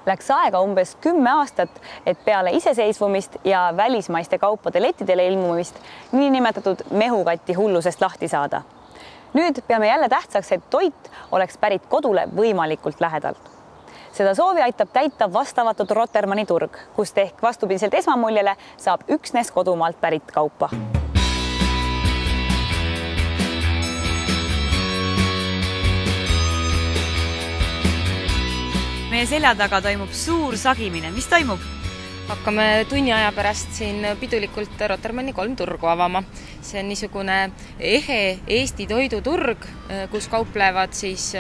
läks aega umbes 10 aastat, et peale iseseisvumist ja välismaiste kaupade lettidele ilmumist niinimetatud mehukati hullusest lahti saada. Nüüd peame jälle tähtsaks, et toit oleks pärit kodule võimalikult lähedalt. Seda soovi aitab täita vastavatud Rotermanni turg, kust ehk vastupidiselt esmamuljele saab üksnes kodumaalt pärit kaupa. Meie selja taga toimub suur sagimine. Mis toimub? Hakkame tunni aja pärast siin pidulikult Rotermanni 3 turgu avama. See on niisugune ehe Eesti toiduturg, kus kauplevad siis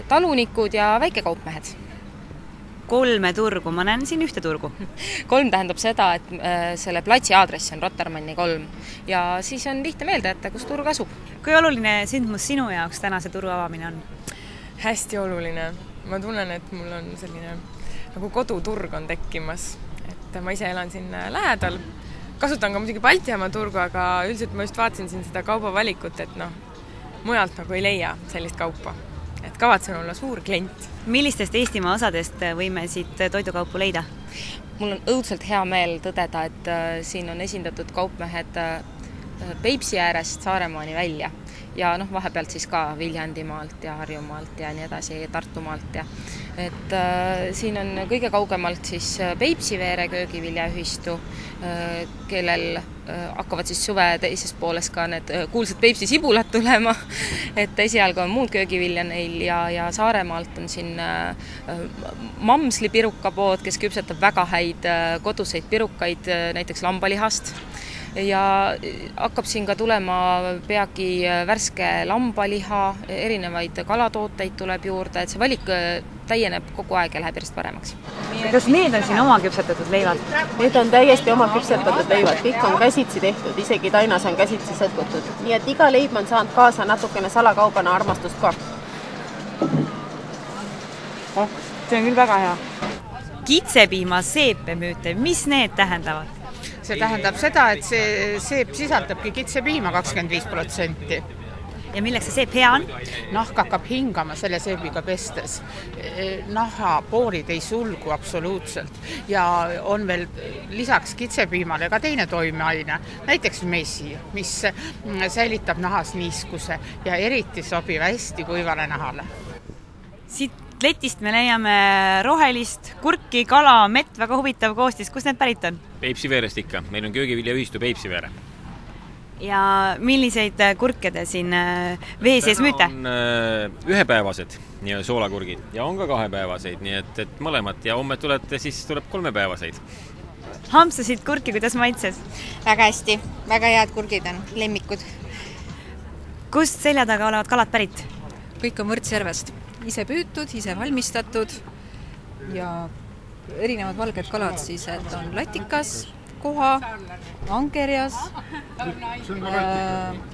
talunikud ja väikekaupmehed. 3 turgu, ma näen siin 1 turgu. 3 tähendab seda, et selle platsi aadress on Rotermanni 3 ja siis on lihtne meelde, et kus turg asub. Kui oluline sündmus sinu jaoks tänase turu avamine on? Hästi oluline. Ma tunnen, et mul on selline nagu koduturg on tekkimas. Et ma ise elan siin lähedal. Kasutan ka muidugi Baltijamaa turgu, aga üldiselt ma just vaatasin siin seda kaubavalikut, et mujalt nagu ei leia sellist kaupa. Et kavatsen olla suur klient. Millistest Eestimaa osadest võime siit toidukaupu leida? Mul on õudselt hea meel tõdeda, et siin on esindatud kaupmehed Peipsi äärest Saaremaani välja. Ja vahepealt siis ka Viljandimaalt ja Harjumaalt ja nii edasi, Tartumaalt. Et siin on kõige kaugemalt siis Peipsiveere köögiviljaühistu, kellel hakkavad siis suve teises pooles ka need kuulsad Peipsi sibulad tulema. Et esialgu on muud köögivilja neil ja Saaremaalt on siin Mamsli pirukapood, kes küpsetab väga häid koduseid pirukaid, näiteks lambalihast. Ja hakkab siin ka tulema peagi värske lambaliha, erinevaid kalatooteid tuleb juurde, et see valik täieneb kogu aeg ja läheb järjest paremaks. Kas need on siin oma küpsetatud leivad? Need on täiesti oma küpsetatud leivad, kõik on käsitsi tehtud, isegi tainas on käsitsi sõtkutud. Nii et iga leib on saanud kaasa natukene salakaubana armastust ka. See on küll väga hea. Kitsepiima seepemüüte, mis need tähendavad? See tähendab seda, et see seep sisaldabki kitsepiima 25%. Ja milleks see seep hea on? Nahk hakkab hingama selle seebiga pestes. Nahapoorid ei sulgu absoluutselt. Ja on veel lisaks kitsepiimale ka teine toimeaine, näiteks mesi, mis säilitab nahas niiskuse ja eriti sobib hästi kuivale nahale. Siit letist me leiame rohelist, kurki, kala, mett, väga huvitav koostis. Kus need pärit on? Peipsiveerest ikka. Meil on köögiviljaühistu Peipsiveere. Ja milliseid kurke te siin vee sees müüte? On ühepäevased soolakurgid ja on ka 2-päevaseid, nii et mõlemat ja homme tulete, siis tuleb 3-päevaseid. Hampsasid kurki, kuidas maitses? Väga hästi, väga head kurgid on, lemmikud. Kust selja taga olevad kalad pärit? Kõik on Võrtsjärvest. Ise püütud, ise valmistatud ja erinevad valged kalad siis, et on latikas, koha, angerjas,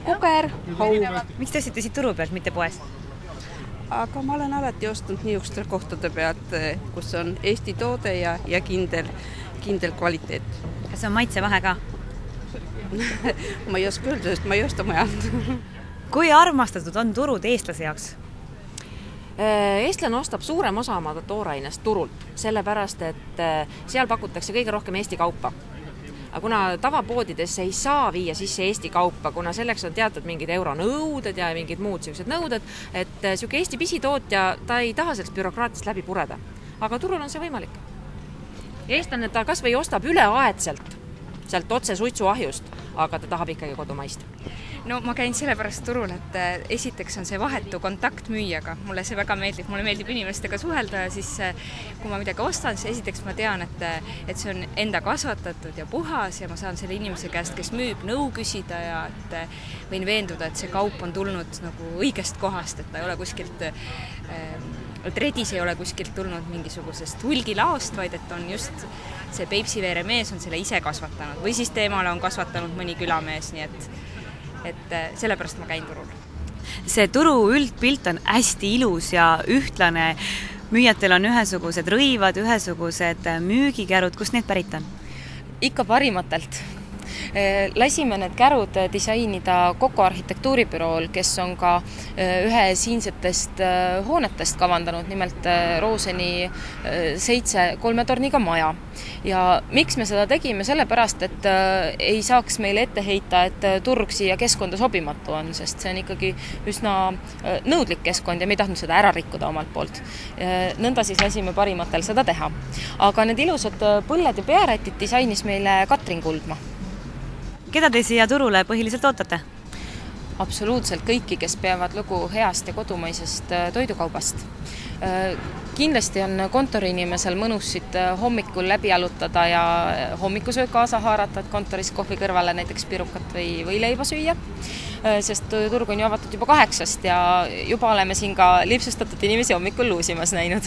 kuger, hau. Miks te ostite siit turu pealt, mitte poest? Aga ma olen alati ostnud niisuguste kohtade pealt, kus on Eesti toode ja kindel kvaliteet. Kas on maitse vahe ka? Ma ei oska öelda, sest ma ei osta mujalt. Kui armastatud on turud eestlase jaoks? Eestlane ostab suurem osa oma toorainest turult, sellepärast, et seal pakutakse kõige rohkem Eesti kaupa. Aga kuna tavapoodidesse ei saa viia sisse Eesti kaupa, kuna selleks on teatud mingid euronõuded ja mingid muud sellised nõuded, et selline Eesti pisitootja, ta ei taha sellest bürokraatist läbi pureda. Aga turul on see võimalik. Eestlane ta kas või ostab üleaedselt sealt otse suitsuahjust, aga ta tahab ikkagi kodumaist. No ma käin sellepärast turul, et esiteks on see vahetu kontakt müüjaga. Mulle see väga meeldib. Mulle meeldib inimestega suhelda ja siis kui ma midagi ostan, siis esiteks ma tean, et see on enda kasvatatud ja puhas ja ma saan selle inimese käest, kes müüb, nõu küsida ja et võin veenduda, et see kaup on tulnud nagu õigest kohast, et ta ei ole kuskilt et redis ei ole kuskilt tulnud mingisugusest hulgilaost, vaid et on just see Peipsiveere mees on selle ise kasvatanud või siis teemale on kasvatanud mõni külamees, nii et sellepärast ma käin turul. See turu üldpilt on hästi ilus ja ühtlane. Müüjatel on ühesugused rõivad, ühesugused müügikärud. Kust need pärit on? Ikka parimatelt. Lasime need kärud disainida Coco arhitektuuribürool, kes on ka ühe siinsetest hoonetest kavandanud, nimelt Rooseni 7 3 torniga maja. Ja miks me seda tegime? Sellepärast, et ei saaks meile ette heita, et turg siia keskkonda sobimatu on, sest see on ikkagi üsna nõudlik keskkond ja me ei tahtnud seda ära rikkuda omalt poolt. Nõnda siis lasime parimatel seda teha. Aga need ilusad põlled ja pearätid disainis meile Katrin Kuldma. Keda te siia turule põhiliselt ootate? Absoluutselt kõiki, kes peavad lugu heast ja kodumaisest toidukaubast. Kindlasti on kontoriinimesel mõnus siit hommikul läbi jalutada ja hommikusöök kaasa haarata, et kontoris kohvi kõrvale näiteks pirukat või leiba süüa, sest turg on ju avatud juba 8 ja juba oleme siin ka lipsustatud inimesi hommikul luusimas näinud.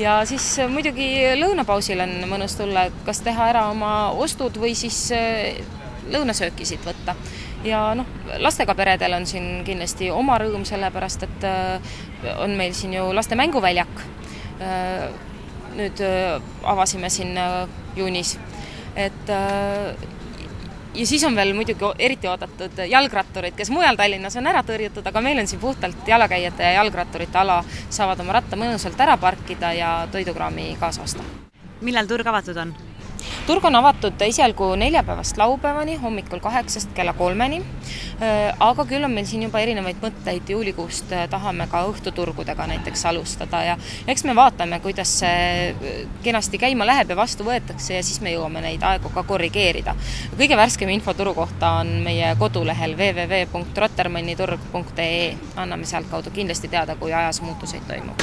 Ja siis muidugi lõunapausil on mõnus tulla, kas teha ära oma ostud või siis lõunasööki siit võtta. Ja lastega peredel on siin kindlasti oma rõõm, sellepärast, et on meil siin ju laste mänguväljak. Nüüd avasime siin juunis. Ja siis on veel muidugi eriti oodatud jalgratturid, kes mujal Tallinnas on ära tõrjutud, aga meil on siin puhtalt jalakäijate ja jalgratturite ala, saavad oma ratta mõnusalt ära parkida ja toidukraami kaasa osta. Millal turg avatud on? Turg on avatud esialgu neljapäevast laupäevani, hommikul 8 kella 3-ni, aga küll on meil siin juba erinevaid mõtteid. Juulikuust tahame ka õhtuturgudega näiteks alustada ja eks me vaatame, kuidas see kenasti käima läheb ja vastu võetakse ja siis me jõuame neid aegu ka korrigeerida. Kõige värskem info turu kohta on meie kodulehel www.rotermanniturg.ee. Anname sealt kaudu kindlasti teada, kui ajas muutuseid toimub.